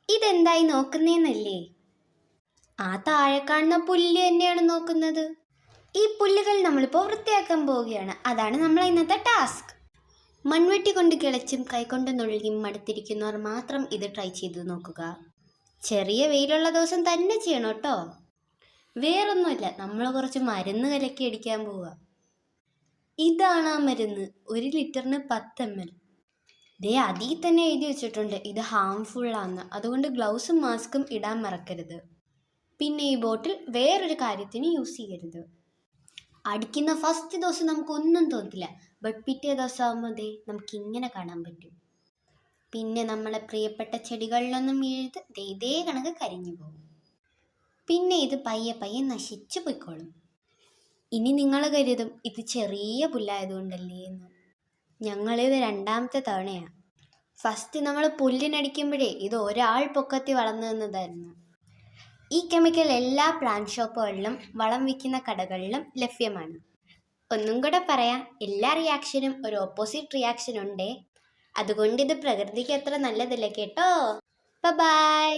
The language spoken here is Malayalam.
ഇതെന്തായി നോക്കുന്നേന്നല്ലേ? ആ താഴെ കാണുന്ന പുല്ല് തന്നെയാണ് നോക്കുന്നത്. ഈ പുല്ലുകൾ നമ്മളിപ്പോൾ വൃത്തിയാക്കാൻ പോവുകയാണ്. അതാണ് നമ്മളെ ഇന്നത്തെ ടാസ്ക്. മൺവെട്ടി കൊണ്ട് കിളച്ചും കൈകൊണ്ട് നുള്ളിയും മടുത്തിരിക്കുന്നവർ മാത്രം ഇത് ട്രൈ ചെയ്ത് നോക്കുക. ചെറിയ വെയിലുള്ള ദിവസം തന്നെ ചെയ്യണം കേട്ടോ. വേറൊന്നുമില്ല, നമ്മൾ കുറച്ച് മരുന്ന് കലക്കി അടിക്കാൻ പോവുക. ഇതാണ് ആ മരുന്ന്. 1 ലിറ്ററിന് 10 ml. ദേ അതിൽ തന്നെ എഴുതി വെച്ചിട്ടുണ്ട് ഇത് ഹാംഫുള്ളാന്ന്. അതുകൊണ്ട് ഗ്ലൗസും മാസ്കും ഇടാൻ മറക്കരുത്. പിന്നെ ഈ ബോട്ടിൽ വേറൊരു കാര്യത്തിന് യൂസ് ചെയ്യരുത്. അടിക്കുന്ന ഫസ്റ്റ് ദിവസം നമുക്കൊന്നും തോന്നില്ല. ബട്ട് പിറ്റേ ദിവസം ആകുമ്പോൾ നമുക്കിങ്ങനെ കാണാൻ പറ്റും. പിന്നെ നമ്മളെ പ്രിയപ്പെട്ട ചെടികളിലൊന്നും വീഴുത് ഇതേ കണക്ക് കരിഞ്ഞു പോകും. പിന്നെ ഇത് പയ്യെ പയ്യെ നശിച്ചു പോയിക്കോളും. ഇനി നിങ്ങൾ കരുതും ഇത് ചെറിയ പുല്ലായതുകൊണ്ടല്ലേ എന്ന്. ഞങ്ങളിത് 2ാമത്തെ തവണയാണ്. ഫസ്റ്റ് നമ്മൾ പുല്ലിനടിക്കുമ്പോഴേ ഇത് ഒരാൾ പൊക്കത്തി വളർന്നു നിന്നതായിരുന്നു. ഈ കെമിക്കൽ എല്ലാ പ്ലാന്റ് ഷോപ്പുകളിലും വളം വിൽക്കുന്ന കടകളിലും ലഭ്യമാണ്. ഒന്നും കൂടെ പറയാം, എല്ലാ റിയാക്ഷനും ഒരു ഓപ്പോസിറ്റ് റിയാക്ഷൻ ഉണ്ടേ. അതുകൊണ്ട് ഇത് പ്രകൃതിക്ക് അത്ര നല്ലതല്ല കേട്ടോ. ബൈ.